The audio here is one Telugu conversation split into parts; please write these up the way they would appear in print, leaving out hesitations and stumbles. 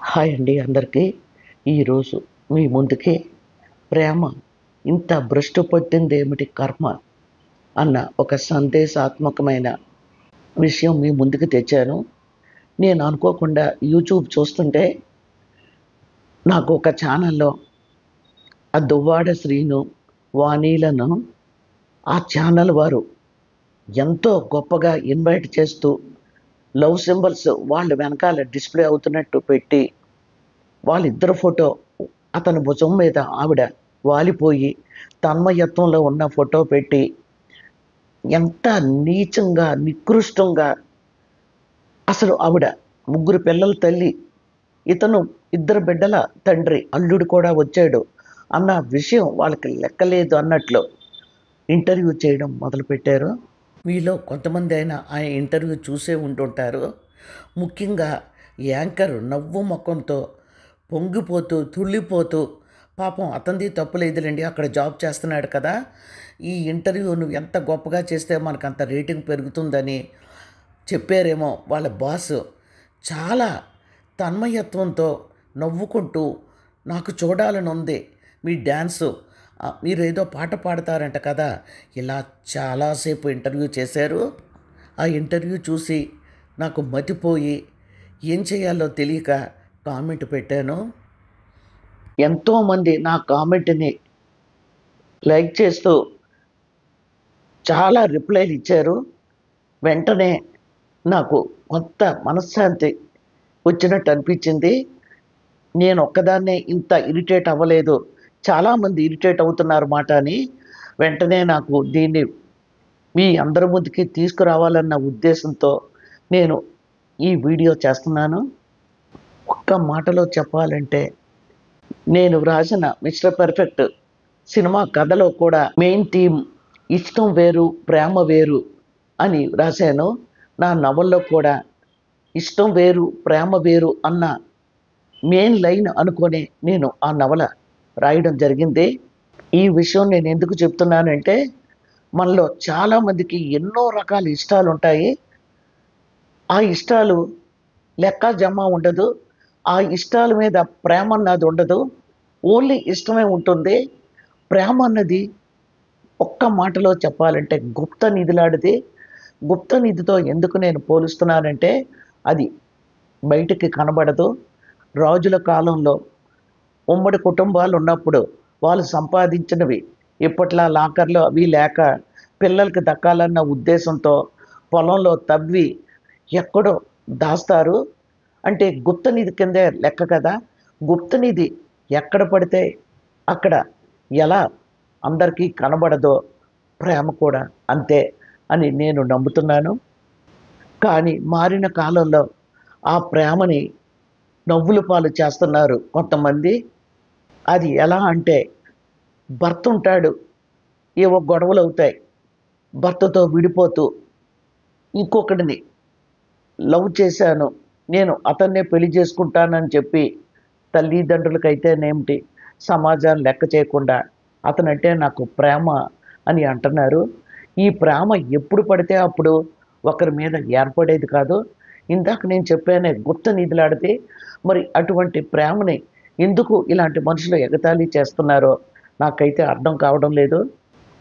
హాయ్ అండి అందరికీ. ఈరోజు మీ ముందుకి ప్రేమ ఇంత భ్రష్టు పట్టిందేమిటి కర్మ అన్న ఒక సందేశాత్మకమైన విషయం మీ ముందుకు తెచ్చాను. నేను అనుకోకుండా యూట్యూబ్ చూస్తుంటే నాకు ఒక ఛానల్లో ఆ దువ్వాడ శ్రీను, వాణీలను ఆ ఛానల్ వారు ఎంతో గొప్పగా ఇన్వైట్ చేస్తూ లవ్ సింబల్స్ వాళ్ళ వెనకాల డిస్ప్లే అవుతున్నట్టు పెట్టి వాళ్ళిద్దరు ఫోటో అతని భుజం మీద ఆవిడ వాలిపోయి తన్మయత్వంలో ఉన్న ఫోటో పెట్టి ఎంత నీచంగా నికృష్టంగా, అసలు ఆవిడ ముగ్గురు పిల్లల తల్లి, ఇతను ఇద్దరు బిడ్డల తండ్రి, అల్లుడు కూడా వచ్చాడు అన్న విషయం వాళ్ళకి లెక్కలేదు అన్నట్లు ఇంటర్వ్యూ చేయడం మొదలుపెట్టారు. మీలో కొంతమంది అయినా ఆ ఇంటర్వ్యూ చూసే ఉంటుంటారు. ముఖ్యంగా యాంకర్ నవ్వు ముఖంతో పొంగిపోతూ తుళ్ళిపోతూ, పాపం అతనిది తప్పు లేదులేండి, అక్కడ జాబ్ చేస్తున్నాడు కదా, ఈ ఇంటర్వ్యూ నువ్వు ఎంత గొప్పగా చేస్తే మనకు అంత రేటింగ్ పెరుగుతుందని చెప్పారేమో వాళ్ళ బాస్. చాలా తన్మయత్వంతో నవ్వుకుంటూ, నాకు చూడాలని ఉంది మీ డ్యాన్సు, మీరు ఏదో పాట పాడతారంట కదా, ఇలా చాలాసేపు ఇంటర్వ్యూ చేశారు. ఆ ఇంటర్వ్యూ చూసి నాకు మతిపోయి ఏం చేయాలో తెలియక కామెంట్ పెట్టాను. ఎంతోమంది నా కామెంట్ని లైక్ చేస్తూ చాలా రిప్లైలు ఇచ్చారు. వెంటనే నాకు కొంత మనశ్శాంతి వచ్చినట్టు అనిపించింది. నేను ఒక్కదాన్నే ఇంత ఇరిటేట్ అవ్వలేదు, చాలామంది ఇరిటేట్ అవుతున్నారు మాట అని వెంటనే నాకు దీన్ని మీ అందరి ముందుకి తీసుకురావాలన్న ఉద్దేశంతో నేను ఈ వీడియో చేస్తున్నాను. ఒక్క మాటలో చెప్పాలంటే, నేను రాసిన మిస్టర్ పర్ఫెక్ట్ సినిమా కథలో కూడా మెయిన్ థీమ్ ఇష్టం వేరు ప్రేమ వేరు అని రాశాను. నా నవల్లో కూడా ఇష్టం వేరు ప్రేమ వేరు అన్న మెయిన్ లైన్ అనుకొని నేను ఆ నవల రాయడం జరిగింది. ఈ విషయం నేను ఎందుకు చెప్తున్నానంటే, మనలో చాలామందికి ఎన్నో రకాల ఇష్టాలు ఉంటాయి. ఆ ఇష్టాలు లెక్క జమ ఉండదు. ఆ ఇష్టాల మీద ప్రేమ అన్నది ఉండదు. ఓన్లీ ఇష్టమే ఉంటుంది. ప్రేమ అన్నది ఒక్క మాటలో చెప్పాలంటే గుప్త నిధిలాంటిది. గుప్త నిధితో ఎందుకు నేను పోలుస్తున్నానంటే, అది బయటికి కనబడదు. రాజుల కాలంలో ఉమ్మడి కుటుంబాలు ఉన్నప్పుడు వాళ్ళు సంపాదించినవి ఇప్పట్లా లాకర్లో అవి లేక పిల్లలకి దక్కాలన్న ఉద్దేశంతో పొలంలో తవ్వి ఎక్కడో దాస్తారు. అంటే గుప్త నిధి కిందే లెక్క కదా. గుప్త నిధి ఎక్కడ పడితే అక్కడ ఎలా అందరికీ కనబడదో ప్రేమ కూడా అంతే అని నేను నమ్ముతున్నాను. కానీ మారిన కాలంలో ఆ ప్రేమని నవ్వుల పాలు చేస్తున్నారు కొంతమంది. అది ఎలా అంటే, భర్త ఉంటాడు, ఏవో గొడవలు అవుతాయి, భర్తతో విడిపోతూ ఇంకొకటిని లవ్ చేశాను, నేను అతన్నే పెళ్లి చేసుకుంటానని చెప్పి తల్లిదండ్రులకైతేనేమిటి సమాజాన్ని లెక్క చేయకుండా అతనంటే నాకు ప్రేమ అని అంటున్నారు. ఈ ప్రేమ ఎప్పుడు పడితే అప్పుడు ఒకరి మీద ఏర్పడేది కాదు. ఇందాక నేను చెప్పానే గుప్త నిధిలాడితే, మరి అటువంటి ప్రేమని ఎందుకు ఇలాంటి మనుషులు ఎగతాళి చేస్తున్నారో నాకైతే అర్థం కావడం లేదు.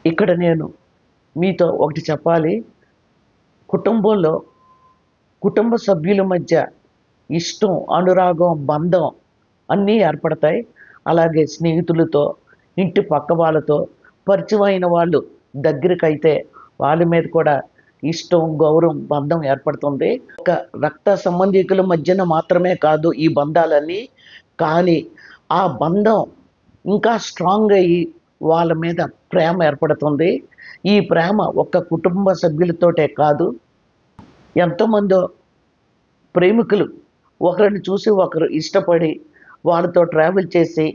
ఇక్కడ నేను మీతో ఒకటి చెప్పాలి. కుటుంబంలో కుటుంబ సభ్యుల మధ్య ఇష్టం, అనురాగం, బంధం అన్నీ ఏర్పడతాయి. అలాగే స్నేహితులతో, ఇంటి పక్క వాళ్ళతో, పరిచయమైన వాళ్ళు దగ్గరికైతే వాళ్ళ మీద కూడా ఇష్టం, గౌరవం, బంధం ఏర్పడుతుంది. ఒక రక్త సంబంధికుల మధ్యన మాత్రమే కాదు ఈ బంధాలన్నీ. కానీ ఆ బంధం ఇంకా స్ట్రాంగ్ అయ్యి వాళ్ళ మీద ప్రేమ ఏర్పడుతుంది. ఈ ప్రేమ ఒక్క కుటుంబ సభ్యులతోటే కాదు, ఎంతోమందో ప్రేమికులు ఒకరిని చూసి ఒకరు ఇష్టపడి వాళ్ళతో ట్రావెల్ చేసి,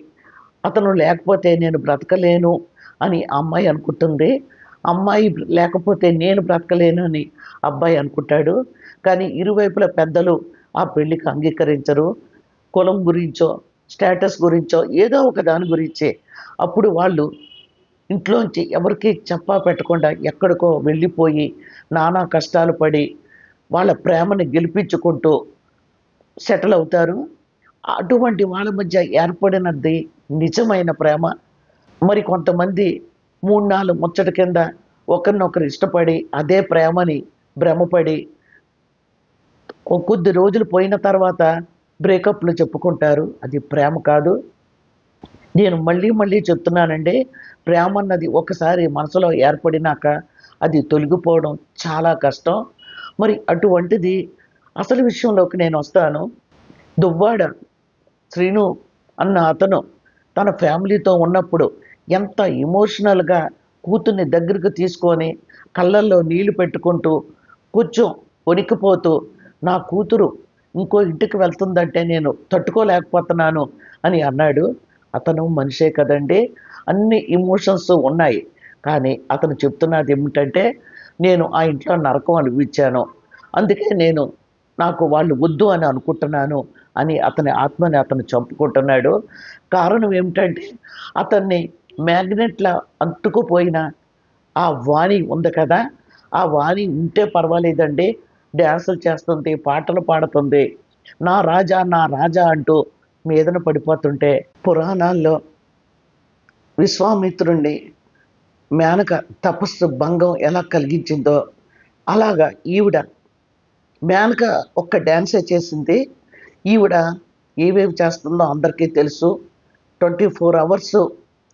అతను లేకపోతే నేను బ్రతకలేను అని అమ్మాయి అనుకుంటుంది, అమ్మాయి లేకపోతే నేను బ్రతకలేను అని అబ్బాయి అనుకుంటాడు. కానీ ఇరువైపుల పెద్దలు ఆ పెళ్ళికి అంగీకరించరు. కులం గురించో, స్టేటస్ గురించో, ఏదో ఒక దాని గురించే. అప్పుడు వాళ్ళు ఇంట్లోంచి ఎవరికి చెప్పా పెట్టకుండా ఎక్కడికో వెళ్ళిపోయి నానా కష్టాలు పడి వాళ్ళ ప్రేమని గెలిపించుకుంటూ సెటిల్ అవుతారు. అటువంటి వాళ్ళ మధ్య ఏర్పడినది నిజమైన ప్రేమ. మరి కొంతమంది 3, 4 ముచ్చట కింద ఒకరినొకరు ఇష్టపడి అదే ప్రేమని భ్రమపడి కొద్ది రోజులు పోయిన తర్వాత బ్రేకప్లు చెప్పుకుంటారు. అది ప్రేమ కాదు. నేను మళ్ళీ మళ్ళీ చెప్తున్నానండి. ప్రేమ అన్నది ఒకసారి మనసులో ఏర్పడినాక అది తొలగిపోవడం చాలా కష్టం. మరి అటువంటిది అసలు విషయంలోకి నేను వస్తాను. దువ్వాడ శ్రీను అన్న అతను తన ఫ్యామిలీతో ఉన్నప్పుడు ఎంత ఎమోషనల్గా కూతుర్ని దగ్గరికి తీసుకొని కళ్ళల్లో నీళ్లు పెట్టుకుంటూ కొంచెం వణికిపోతూ నా కూతురు ఇంకో ఇంటికి వెళ్తుందంటే నేను తట్టుకోలేకపోతున్నాను అని అన్నాడు. అతను మనిషే కదండి, అన్ని ఎమోషన్స్ ఉన్నాయి. కానీ అతను చెప్తున్నది ఏమిటంటే, నేను ఆ ఇంట్లో నరకం అనిపించాను, అందుకే నాకు వాళ్ళు వద్దు అని అనుకుంటున్నాను అని అతని ఆత్మని అతను చంపుకుంటున్నాడు. కారణం ఏమిటంటే, అతన్ని మ్యాగ్నెట్లా అంటుకుపోయిన ఆ వాణి ఉంది కదా, ఆ వాణి ఉంటే పర్వాలేదండి, డ్యాన్సులు చేస్తుంది, పాటలు పాడుతుంది, నా రాజా నా రాజా అంటూ మీదన పడిపోతుంటే, పురాణాల్లో విశ్వామిత్రుణ్ణి మేనక తపస్సు భంగం ఎలా కలిగించిందో అలాగా ఈవిడ మేనక ఒక్క డ్యాన్సే చేసింది. ఈవిడ ఏవేవి చేస్తుందో అందరికీ తెలుసు. 24 అవర్స్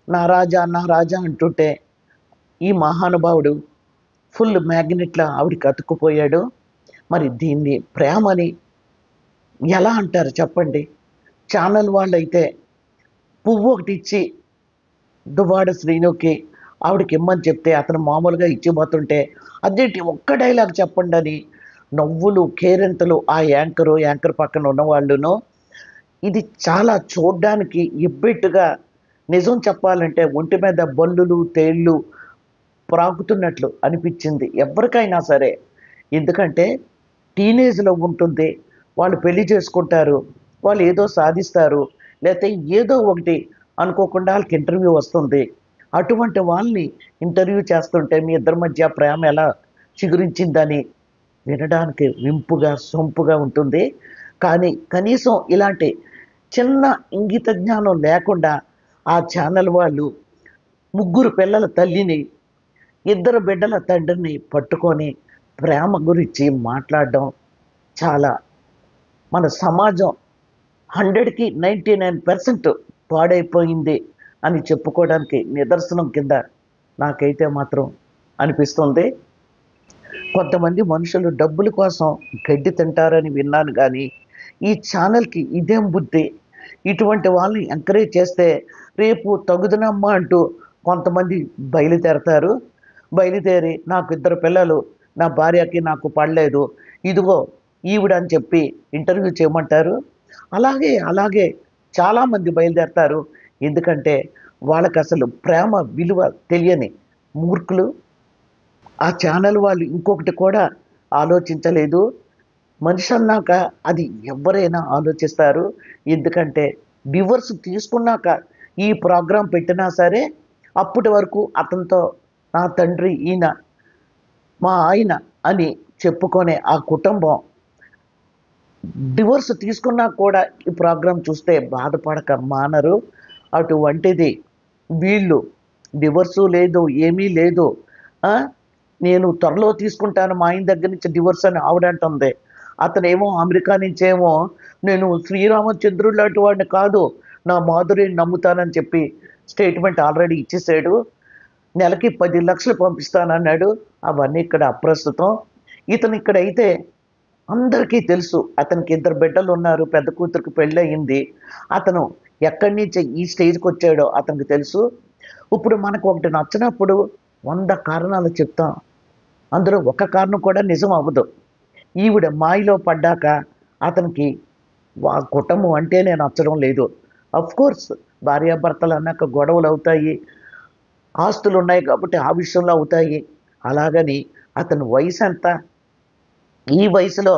నా రాజా నా రాజా అంటుంటే ఈ మహానుభావుడు ఫుల్ మ్యాగ్నెట్లా ఆవిడికి అతుక్కుపోయాడు. మరి దీన్ని ప్రేమని ఎలా అంటారు చెప్పండి? ఛానల్ వాళ్ళైతే పువ్వు ఒకటి ఇచ్చి దువ్వాడ శ్రీనుకి ఆవిడకి ఇమ్మని చెప్తే అతను మామూలుగా ఇచ్చిపోతుంటే అదేంటి ఒక్క డైలాగ్ చెప్పండి అని నవ్వులు కేరింతలు ఆ యాంకర్ పక్కన ఉన్నవాళ్ళును. ఇది చాలా చూడ్డానికి ఇబ్బెట్టుగా, నిజం చెప్పాలంటే ఒంటి మీద బల్లులు తేళ్ళు ప్రాకుతున్నట్లు అనిపించింది ఎవరికైనా సరే. ఎందుకంటే టీనేజ్లో ఉంటుంది, వాళ్ళు పెళ్లి చేసుకుంటారు, వాళ్ళు ఏదో సాధిస్తారు, లేకపోతే ఏదో ఒకటి అనుకోకుండా వాళ్ళకి ఇంటర్వ్యూ వస్తుంది. అటువంటి వాళ్ళని ఇంటర్వ్యూ చేస్తుంటే మీ ఇద్దరి మధ్య ప్రేమ ఎలా చిగురించిందని వినడానికి వింపుగా సొంపుగా ఉంటుంది. కానీ కనీసం ఇలాంటి చిన్న ఇంగిత జ్ఞానం లేకుండా ఆ ఛానల్ వాళ్ళు 3 పిల్లల తల్లిని 2 బిడ్డల తండ్రిని పట్టుకొని ప్రేమ గురించి మాట్లాడడం చాలా, మన సమాజం 100కి 99% పాడైపోయింది అని చెప్పుకోవడానికి నిదర్శనం కింద నాకైతే మాత్రం అనిపిస్తుంది. కొంతమంది మనుషులు డబ్బుల కోసం గడ్డి తింటారని విన్నాను, కానీ ఈ ఛానల్కి ఇదేం బుద్ధి? ఇటువంటి వాళ్ళని ఎంకరేజ్ చేస్తే రేపు తగుదనమ్మా అంటూ కొంతమంది బయలుదేరతారు. బయలుదేరి నాకు 2 పిల్లలు, నా భార్యకి నాకు పడలేదు, ఇదిగో ఈవిడ అని చెప్పి ఇంటర్వ్యూ చేయమంటారు. అలాగే చాలామంది బయలుదేరతారు. ఎందుకంటే వాళ్ళకి అసలు ప్రేమ విలువ తెలియని మూర్ఖులు. ఆ ఛానల్ వాళ్ళు ఇంకొకటి కూడా ఆలోచించలేదు. మనిషి అన్నాక అది ఎవరైనా ఆలోచిస్తారు. ఎందుకంటే డివోర్స్ తీసుకున్నాక ఈ ప్రోగ్రాం పెట్టినా సరే అప్పటి వరకు అతనితో నా తండ్రి ఈయన, మా ఆయన అని చెప్పుకునే ఆ కుటుంబం డివోర్స్ తీసుకున్నా కూడా ఈ ప్రోగ్రాం చూస్తే బాధపడక మానరు. అటువంటిది వీళ్ళు డివోర్సు లేదు, ఏమీ లేదు, నేను త్వరలో తీసుకుంటాను మా ఆయన దగ్గర నుంచి డివోర్స్ అని ఆవిడంటుంది. అతనేమో అమెరికా నుంచేమో నేను శ్రీరామచంద్రుడు లాంటి వాడిని కాదు, నా మాధురిని నమ్ముతానని చెప్పి స్టేట్మెంట్ ఆల్రెడీ ఇచ్చేసాడు. నెలకి 10 లక్షలు పంపిస్తానన్నాడు. అవన్నీ ఇక్కడ అప్రస్తుతం. ఇతను ఇక్కడైతే అందరికీ తెలుసు, అతనికి 2 బిడ్డలు ఉన్నారు, పెద్ద కూతురికి పెళ్ళి అయింది. అతను ఎక్కడి నుంచి ఈ స్టేజ్కి వచ్చాడో అతనికి తెలుసు. ఇప్పుడు మనకు ఒకటి నచ్చినప్పుడు 100 కారణాలు చెప్తాం, అందులో ఒక కారణం కూడా నిజం అవ్వదు. ఈవిడ మాయలో పడ్డాక అతనికి ఆ కుటుంబం అంటేనే నచ్చడం లేదు. కోర్స్ భార్యాభర్తలు అన్నాక గొడవలు అవుతాయి, ఆస్తులు ఉన్నాయి కాబట్టి ఆ విషయంలో అవుతాయి. అలాగని అతని వయసు ఎంత? ఈ వయసులో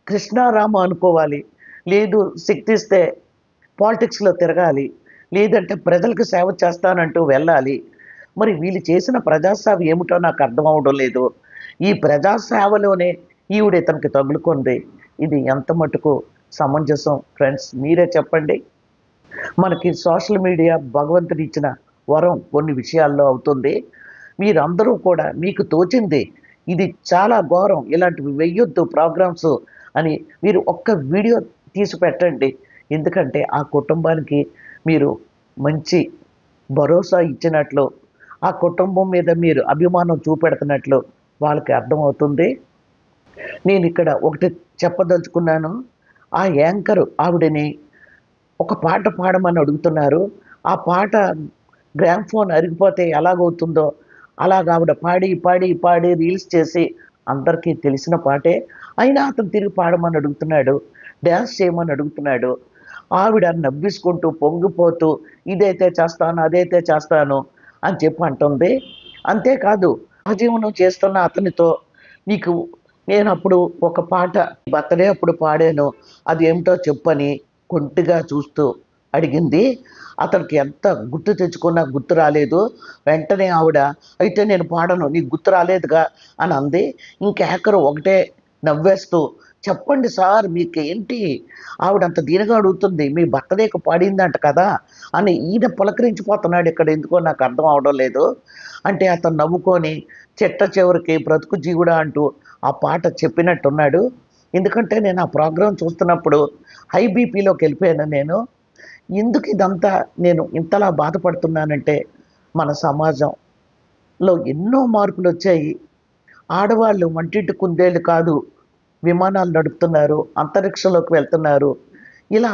కృష్ణారామ అనుకోవాలి, లేదు శక్తిస్తే పాలిటిక్స్లో తిరగాలి, లేదంటే ప్రజలకు సేవ చేస్తానంటూ వెళ్ళాలి. మరి వీళ్ళు చేసిన ప్రజాసేవ ఏమిటో నాకు అర్థం అవడం లేదు. ఈ ప్రజాసేవలోనే ఈవిడ ఇతనికి తగులుకుంది. ఇది ఎంత మటుకు సమంజసం ఫ్రెండ్స్? మీరే చెప్పండి. మనకి సోషల్ మీడియా భగవంతుడు ఇచ్చిన వరం కొన్ని విషయాల్లో అవుతుంది. మీరందరూ కూడా మీకు తోచింది, ఇది చాలా ఘోరం, ఇలాంటివి వెయ్యొద్దు ప్రోగ్రామ్స్ అని మీరు ఒక్క వీడియో తీసి పెట్టండి. ఎందుకంటే ఆ కుటుంబానికి మీరు మంచి భరోసా ఇచ్చినట్లు, ఆ కుటుంబం మీద మీరు అభిమానం చూపెడుతున్నట్లు వాళ్ళకి అర్థమవుతుంది. నేను ఇక్కడ ఒకటి చెప్పదలుచుకున్నాను. ఆ యాంకర్ ఆవిడని ఒక పాట పాడమని అడుగుతున్నారు. ఆ పాట గ్రామ్‌ఫోన్ అరిగిపోతే ఎలాగవుతుందో అలాగ ఆవిడ పాడి, పాడి, పాడి రీల్స్ చేసి అందరికీ తెలిసిన పాటే. అయినా అతను తిరిగి పాడమని అడుగుతున్నాడు. డాన్స్ చేయమని అడుగుతున్నాడు. ఆవిడ నవ్విసుకుంటూ, పొంగిపోతూ ఇదైతే చేస్తాను, అదైతే చేస్తాను అని చెప్పి అంటుంది. అంతేకాదు సహజీవనం చేస్తున్న అతనితో నీకు నేనప్పుడు ఒక పాట బర్త్‌డే అప్పుడు పాడాను. అదేమిటో చెప్పని కొంటిగా చూస్తూ అడిగింది. అతనికి ఎంత గుర్తు తెచ్చుకున్నా గుర్తు రాలేదు. వెంటనే ఆవిడ అయితే నేను పాడను, నీకు గుర్తు రాలేదుగా అని అంది. ఇంక యాంకర్ ఒకటే నవ్వేస్తూ చెప్పండి సార్ మీకేంటి? ఆవిడంత దీనంగా అడుగుతుంది. మీ బర్త్‌డేకి పాడిందంట కదా అని ఈయన పులకరించిపోతున్నాడు ఇక్కడ ఎందుకో నాకు అర్థం అవడం లేదు. అంటే అతను నవ్వుకొని చిట్ట చివరికి బ్రతుకు జీవుడా అంటూ ఆ పాట చెప్పినట్టున్నాడు. ఎందుకంటే నేను ఆ ప్రోగ్రాం చూస్తున్నప్పుడు హై బీపీలోకి వెళ్ళిపోయాను నేను. ఎందుకు ఇదంతా నేను ఇంతలా బాధపడుతున్నానంటే మన సమాజంలో ఎన్నో మార్పులొచ్చాయి. ఆడవాళ్ళు వంటింటి కుందేళ్ళు కాదు, విమానాలు నడుపుతున్నారు, అంతరిక్షంలోకి వెళ్తున్నారు. ఇలా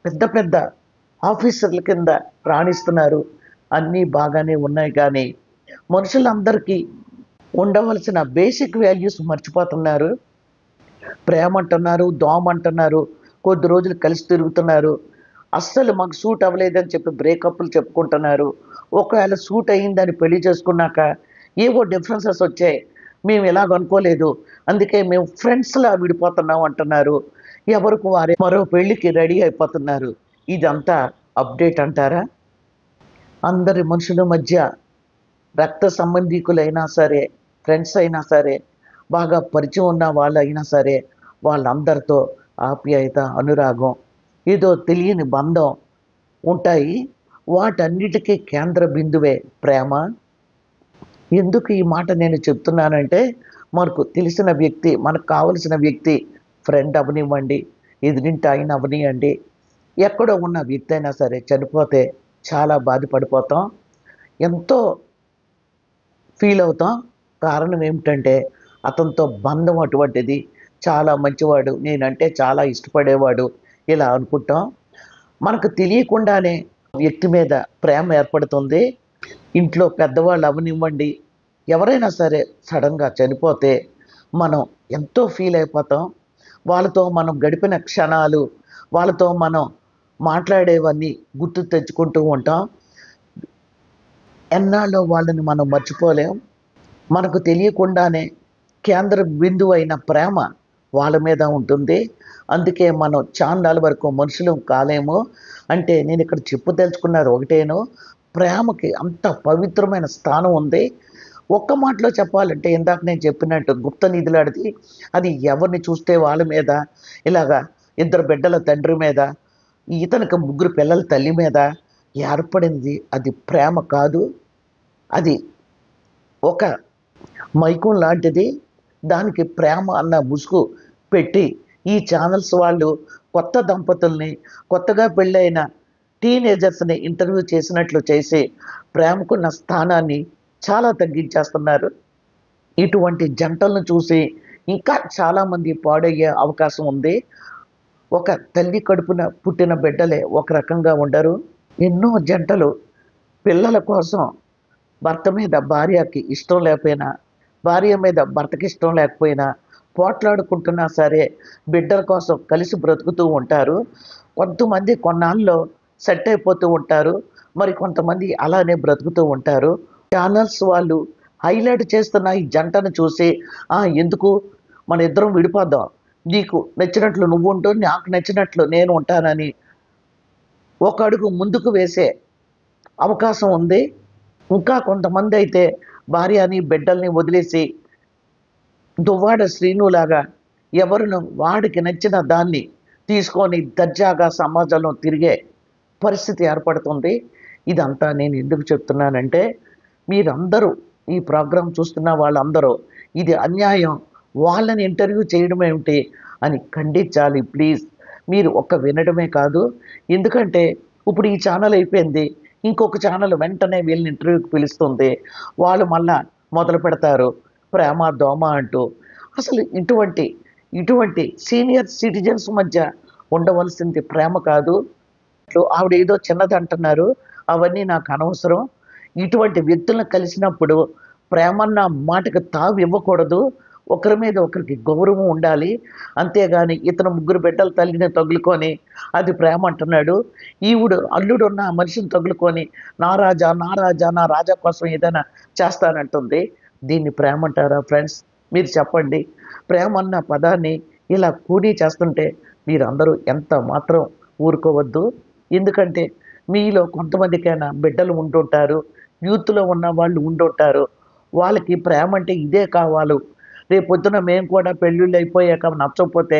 పెద్ద పెద్ద ఆఫీసర్ల కింద రాణిస్తున్నారు. అన్నీ బాగానే ఉన్నాయి కానీ మనుషులందరికీ ఉండవలసిన బేసిక్ వాల్యూస్ మర్చిపోతున్నారు. ప్రేమ అంటున్నారు, దోమ అంటున్నారు, కొద్ది రోజులు కలిసి తిరుగుతున్నారు. అస్సలు మాకు సూట్ అవ్వలేదని చెప్పి బ్రేకప్లు చెప్పుకుంటున్నారు. ఒకవేళ సూట్ అయిందని పెళ్లి చేసుకున్నాక ఏవో డిఫరెన్సెస్ వచ్చాయి. మేము ఇలాగ అనుకోలేదు. అందుకే మేము ఫ్రెండ్స్‌లా విడిపోతున్నాం అంటున్నారు. ఎవరికి వారే మరో పెళ్ళికి రెడీ అయిపోతున్నారు. ఇదంతా అప్డేట్ అంటారా? అందరి మనుషుల మధ్య రక్త సంబంధీకులైనా సరే, ఫ్రెండ్స్ అయినా సరే, బాగా పరిచయం ఉన్న వాళ్ళైనా సరే, వాళ్ళందరితో ఆప్యాయత, అనురాగం, ఏదో తెలియని బంధం ఉంటాయి. వాటన్నిటికీ కేంద్ర బిందువే ప్రేమ. ఎందుకు ఈ మాట నేను చెప్తున్నానంటే, మనకు తెలిసిన వ్యక్తి, మనకు కావలసిన వ్యక్తి ఫ్రెండ్ అవ్వనివ్వండి, ఎదురింటి ఆయన అవ్వనియండి, ఎక్కడో ఉన్న వ్యక్తి అయినా సరే చనిపోతే చాలా బాధపడిపోతాం. ఎంతో ఫీల్ అవుతాం. కారణం ఏమిటంటే అతనితో బంధం అటువంటిది. చాలా మంచివాడు, నేనంటే చాలా ఇష్టపడేవాడు ఇలా అనుకుంటాం. మనకు తెలియకుండానే వ్యక్తి మీద ప్రేమ ఏర్పడుతుంది. ఇంట్లో పెద్దవాళ్ళు అవ్వనివ్వండి, ఎవరైనా సరే సడన్గా చనిపోతే మనం ఎంతో ఫీల్ అయిపోతాం. వాళ్ళతో మనం గడిపిన క్షణాలు, వాళ్ళతో మనం మాట్లాడేవన్నీ గుర్తు తెచ్చుకుంటూ ఉంటాం. ఎన్నాళ్ళో వాళ్ళని మనం మర్చిపోలేం. మనకు తెలియకుండానే కేంద్ర బిందువు అయిన ప్రేమ వాళ్ళ మీద ఉంటుంది. అందుకే మనం చాన్నాళ్ళ వరకు మనుషులం కాలేము. అంటే నేను ఇక్కడ చెప్పదలుచుకున్నది ఒకటేను, ప్రేమకి అంత పవిత్రమైన స్థానం ఉంది. ఒక్క మాటలో చెప్పాలంటే ఇందాక నేను చెప్పినట్టు గుప్త నిధులాడిది. అది ఎవరిని చూస్తే వాళ్ళ మీద, ఇలాగా ఇద్దరు బిడ్డల తండ్రి మీద, ఇతనికి ముగ్గురు పిల్లల తల్లి మీద ఏర్పడింది అది ప్రేమ కాదు. అది ఒక మైకం లాంటిది. దానికి ప్రేమ అన్న ముసుగు పెట్టి ఈ ఛానల్స్ వాళ్ళు కొత్త దంపతుల్ని, కొత్తగా పెళ్ళైన టీనేజర్స్ని ఇంటర్వ్యూ చేసినట్లు చేసి ప్రేమకున్న స్థానాన్ని చాలా తగ్గించేస్తున్నారు. ఇటువంటి జంటలను చూసి ఇంకా చాలామంది పాడయ్యే అవకాశం ఉంది. ఒక తల్లి కడుపున పుట్టిన బిడ్డలే ఒక రకంగా ఉండరు. ఎన్నో జంటలు పిల్లల కోసం భర్త మీద భార్యకి ఇష్టం లేకపోయినా, భార్య మీద భర్తకి ఇష్టం లేకపోయినా పోట్లాడుకుంటున్నా సరే బిడ్డల కోసం కలిసి బ్రతుకుతూ ఉంటారు. కొంతమంది కొన్నాళ్ళలో సెట్ అయిపోతూ ఉంటారు. మరి కొంతమంది అలానే బ్రతుకుతూ ఉంటారు. ఛానల్స్ వాళ్ళు హైలైట్ చేస్తున్న ఈ జంటను చూసి ఎందుకు మన ఇద్దరం విడిపోద్దాం, నీకు నచ్చినట్లు నువ్వు ఉంటూ నాకు నచ్చినట్లు నేను ఉంటానని ఒక అడుగు ముందుకు వేసే అవకాశం ఉంది. ఇంకా కొంతమంది అయితే భార్యని బిడ్డల్ని వదిలేసి దువ్వాడ శ్రీనులాగా ఎవరిను వాడికి నచ్చిన దాన్ని తీసుకొని దర్జాగా సమాజంలో తిరిగే పరిస్థితి ఏర్పడుతుంది. ఇదంతా నేను ఎందుకు చెప్తున్నానంటే, మీరందరూ ఈ ప్రోగ్రాం చూస్తున్న వాళ్ళందరూ ఇది అన్యాయం, వాళ్ళని ఇంటర్వ్యూ చేయడం ఏమిటి అని ఖండించాలి ప్లీజ్. మీరు ఒక్క వినడమే కాదు, ఎందుకంటే ఇప్పుడు ఈ ఛానల్ అయిపోయింది, ఇంకొక ఛానల్ వెంటనే వీళ్ళని ఇంటర్వ్యూకి పిలుస్తుంది, వాళ్ళు మళ్ళా మొదలు పెడతారు ప్రేమ దోమ అంటూ. అసలు ఇటువంటి ఇటువంటి సీనియర్ సిటిజన్స్ మధ్య ఉండవలసింది ప్రేమ కాదు. ఆవిడ ఏదో చిన్నది అంటున్నారు, అవన్నీ నాకు అనవసరం. ఇటువంటి వ్యక్తులను కలిసినప్పుడు ప్రేమన్న మాటకు తావు ఇవ్వకూడదు, ఒకరి మీద ఒకరికి గౌరవం ఉండాలి. అంతేగాని ఇతను ముగ్గురు బిడ్డల తల్లిని తగులుకొని అది ప్రేమ అంటున్నాడు, ఈవిడు అల్లుడున్న మనిషిని తగులుకొని నా రాజా నా రాజా నా రాజా కోసం ఏదైనా చేస్తానంటుంది. దీన్ని ప్రేమ అంటారా ఫ్రెండ్స్? మీరు చెప్పండి. ప్రేమ అన్న పదాన్ని ఇలా కూనీ చేస్తుంటే మీరందరూ ఎంత మాత్రం ఊరుకోవద్దు. ఎందుకంటే మీలో కొంతమందికైనా బిడ్డలు ఉంటుంటారు, యూత్లో ఉన్న వాళ్ళు ఉంటుంటారు, వాళ్ళకి ప్రేమ అంటే ఇదే కావాలి, రేపొద్దున మేము కూడా పెళ్ళిళ్ళు అయిపోయాక నచ్చకపోతే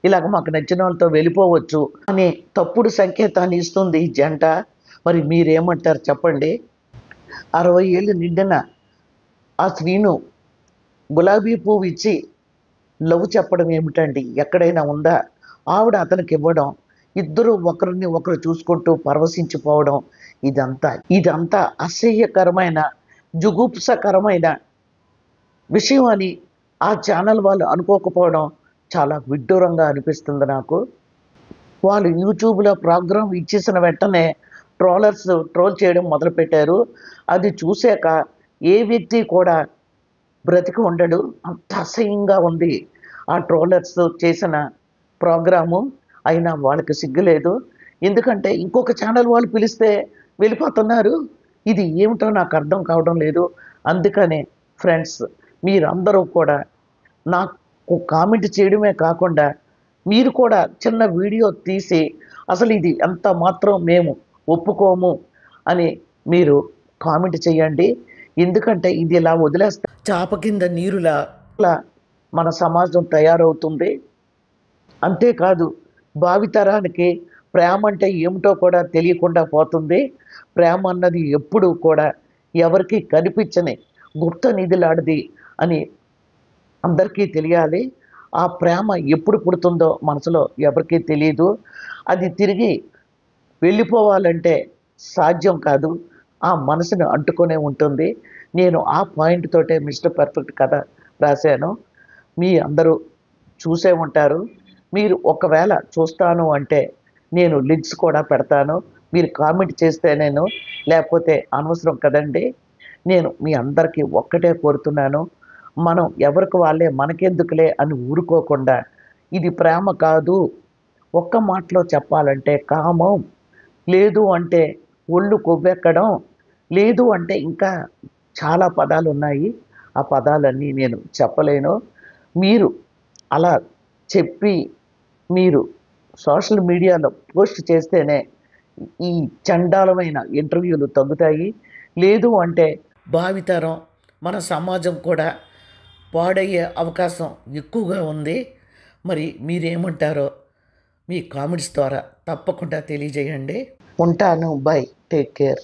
ఇలాగ మాకు నచ్చిన వాళ్ళతో వెళ్ళిపోవచ్చు అనే తప్పుడు సంకేతాన్ని ఇస్తుంది ఈ జంట. మరి మీరేమంటారు చెప్పండి? 60 ఏళ్ళు నిండిన ఆ శ్రీను గులాబీ పువ్వు ఇచ్చి లవ్ చెప్పడం ఏమిటండి? ఎక్కడైనా ఉందా? ఆవిడ అతనికి ఇవ్వడం, ఇద్దరు ఒకరిని ఒకరు చూసుకుంటూ పరవశించిపోవడం, ఇదంతా అసహ్యకరమైన జుగుప్సకరమైన విషయం అని ఆ ఛానల్ వాళ్ళు అనుకోకపోవడం చాలా విడ్డూరంగా అనిపిస్తుంది నాకు. వాళ్ళు యూట్యూబ్లో ప్రోగ్రాం ఇచ్చేసిన వెంటనే ట్రోలర్స్ ట్రోల్ చేయడం మొదలుపెట్టారు. అది చూశాక ఏ వ్యక్తి కూడా బ్రతికి ఉండడు, అంత అసహ్యంగా ఉంది ఆ ట్రోలర్స్ చేసిన ప్రోగ్రాము. అయినా వాళ్ళకి సిగ్గులేదు, ఎందుకంటే ఇంకొక ఛానల్ వాళ్ళు పిలిస్తే వెళ్ళిపోతున్నారు. ఇది ఏమిటో నాకు అర్థం కావడం లేదు. అందుకనే ఫ్రెండ్స్, మీరందరూ కూడా నాకు కామెంట్ చేయడమే కాకుండా మీరు కూడా చిన్న వీడియో తీసి అసలు ఇది ఎంత మాత్రం మేము ఒప్పుకోము అని మీరు కామెంట్ చేయండి. ఎందుకంటే ఇది ఇలా వదిలేస్తే చాప కింద నీరులా మన సమాజం తయారవుతుంది. అంతేకాదు, భావితరానికి ప్రేమ అంటే ఏమిటో కూడా తెలియకుండా పోతుంది. ప్రేమ అన్నది ఎప్పుడు కూడా ఎవరికి కనిపించని గుప్త నిధిలాంటిది అని అందరికీ తెలియాలి. ఆ ప్రేమ ఎప్పుడు పుడుతుందో మనసులో ఎవరికీ తెలియదు. అది తిరిగి వెళ్ళిపోవాలంటే సాధ్యం కాదు, ఆ మనసును అంటుకొనే ఉంటుంది. నేను ఆ పాయింట్ తోటే మిస్టర్ పర్ఫెక్ట్ కథ రాశాను. మీ అందరూ చూసే ఉంటారు. మీరు ఒకవేళ చూస్తాను అంటే నేను లింక్స్ కూడా పెడతాను, మీరు కామెంట్ చేస్తే నేను, లేకపోతే అనవసరం కదండి. నేను మీ అందరికీ ఒక్కటే కోరుతున్నాను, మనం ఎవరికి వాళ్ళే మనకెందుకులే అని ఊరుకోకుండా, ఇది ప్రేమ కాదు, ఒక్క మాటలో చెప్పాలంటే కామం, లేదు అంటే ఒళ్ళు కొవ్వెక్కడం, లేదు అంటే ఇంకా చాలా పదాలు ఉన్నాయి. ఆ పదాలన్నీ నేను చెప్పలేను. మీరు అలా చెప్పి మీరు సోషల్ మీడియాలో పోస్ట్ చేస్తేనే ఈ చండాలమైన ఇంటర్వ్యూలు తగ్గుతాయి. లేదు అంటే భావితరం మన సమాజం కూడా పాడయ్యే అవకాశం ఎక్కువగా ఉంది. మరి మీరేమంటారో మీ కామెంట్స్ ద్వారా తప్పకుండా తెలియజేయండి. ఉంటాను, బై, టేక్ కేర్.